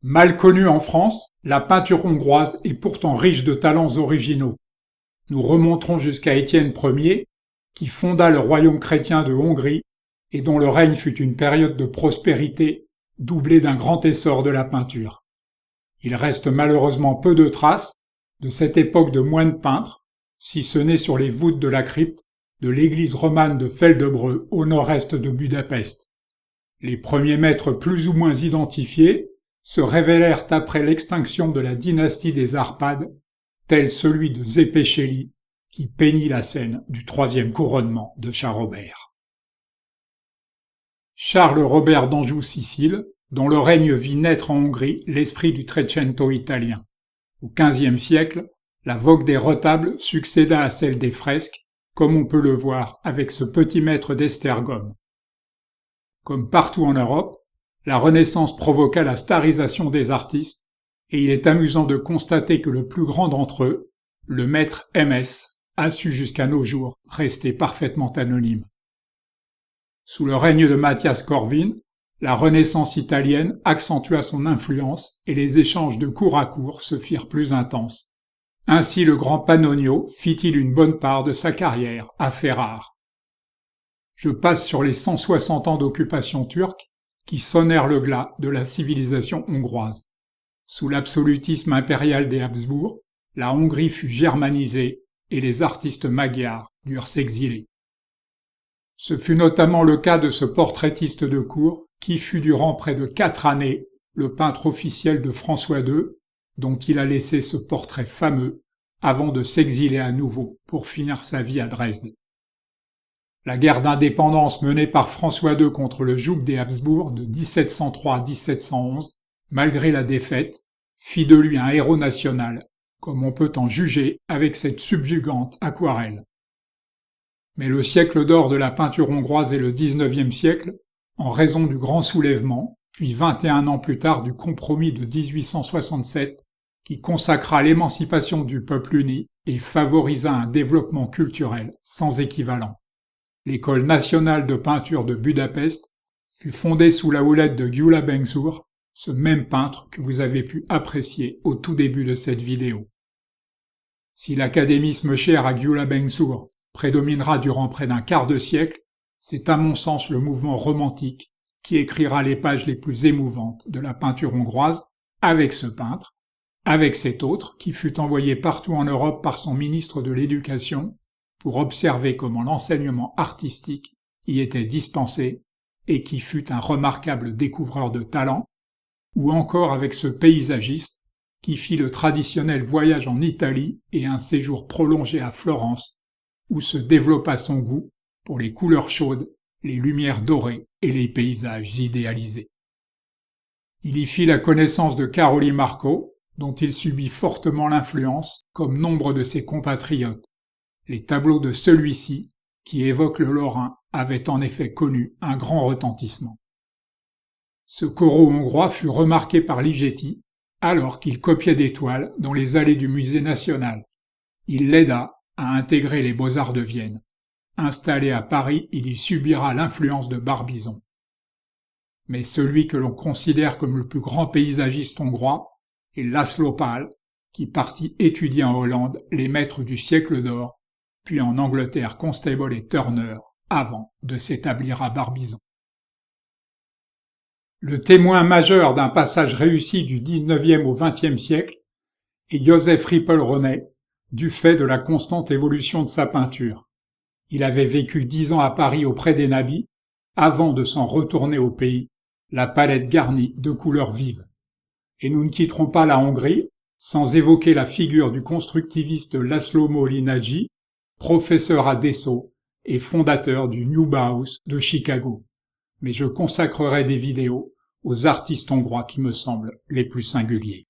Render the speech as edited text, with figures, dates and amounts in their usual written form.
Mal connue en France, la peinture hongroise est pourtant riche de talents originaux. Nous remonterons jusqu'à Étienne Ier, qui fonda le royaume chrétien de Hongrie et dont le règne fut une période de prospérité doublée d'un grand essor de la peinture. Il reste malheureusement peu de traces de cette époque de moines peintres, si ce n'est sur les voûtes de la crypte de l'église romane de Feldebreu au nord-est de Budapest. Les premiers maîtres plus ou moins identifiés se révélèrent après l'extinction de la dynastie des Arpades, tel celui de Zépéchéli, qui peignit la scène du troisième couronnement de Charles-Robert. Charles-Robert d'Anjou-Sicile, dont le règne vit naître en Hongrie l'esprit du Trecento italien. Au XVe siècle, la vogue des retables succéda à celle des fresques, comme on peut le voir avec ce petit maître d'Esztergom. Comme partout en Europe, la Renaissance provoqua la starisation des artistes, et il est amusant de constater que le plus grand d'entre eux, le maître MS, a su jusqu'à nos jours rester parfaitement anonyme. Sous le règne de Matthias Corvin, la Renaissance italienne accentua son influence et les échanges de cour à cour se firent plus intenses. Ainsi le grand Pannonio fit-il une bonne part de sa carrière à Ferrare. Je passe sur les 160 ans d'occupation turque qui sonnèrent le glas de la civilisation hongroise. Sous l'absolutisme impérial des Habsbourg, la Hongrie fut germanisée et les artistes magyars durent s'exiler. Ce fut notamment le cas de ce portraitiste de cour qui fut durant près de 4 années le peintre officiel de François II, dont il a laissé ce portrait fameux avant de s'exiler à nouveau pour finir sa vie à Dresde. La guerre d'indépendance menée par François II contre le joug des Habsbourg de 1703 à 1711, malgré la défaite, fit de lui un héros national, comme on peut en juger avec cette subjugante aquarelle. Mais le siècle d'or de la peinture hongroise est le XIXe siècle, en raison du grand soulèvement, puis 21 ans plus tard du compromis de 1867, qui consacra l'émancipation du peuple uni et favorisa un développement culturel sans équivalent. L'école nationale de peinture de Budapest fut fondée sous la houlette de Gyula Bengszur, ce même peintre que vous avez pu apprécier au tout début de cette vidéo. Si l'académisme cher à Gyula Bengszur prédominera durant près d'un quart de siècle, c'est à mon sens le mouvement romantique qui écrira les pages les plus émouvantes de la peinture hongroise avec ce peintre, avec cet autre qui fut envoyé partout en Europe par son ministre de l'Éducation pour observer comment l'enseignement artistique y était dispensé et qui fut un remarquable découvreur de talent, ou encore avec ce paysagiste qui fit le traditionnel voyage en Italie et un séjour prolongé à Florence, où se développa son goût pour les couleurs chaudes, les lumières dorées et les paysages idéalisés. Il y fit la connaissance de Károly Markó, dont il subit fortement l'influence, comme nombre de ses compatriotes. Les tableaux de celui-ci, qui évoquent le Lorrain, avaient en effet connu un grand retentissement. Ce corot hongrois fut remarqué par Ligeti, alors qu'il copiait des toiles dans les allées du musée national. Il l'aida à intégrer les beaux-arts de Vienne. Installé à Paris, il y subira l'influence de Barbizon. Mais celui que l'on considère comme le plus grand paysagiste hongrois est László Paál, qui partit étudier en Hollande les maîtres du siècle d'or, puis en Angleterre Constable et Turner, avant de s'établir à Barbizon. Le témoin majeur d'un passage réussi du XIXe au XXe siècle est József Rippl-Rónai, du fait de la constante évolution de sa peinture. Il avait vécu 10 ans à Paris auprès des nabis, avant de s'en retourner au pays, la palette garnie de couleurs vives. Et nous ne quitterons pas la Hongrie sans évoquer la figure du constructiviste László Nagy, professeur à Dessau et fondateur du New Bauhaus de Chicago. Mais je consacrerai des vidéos aux artistes hongrois qui me semblent les plus singuliers.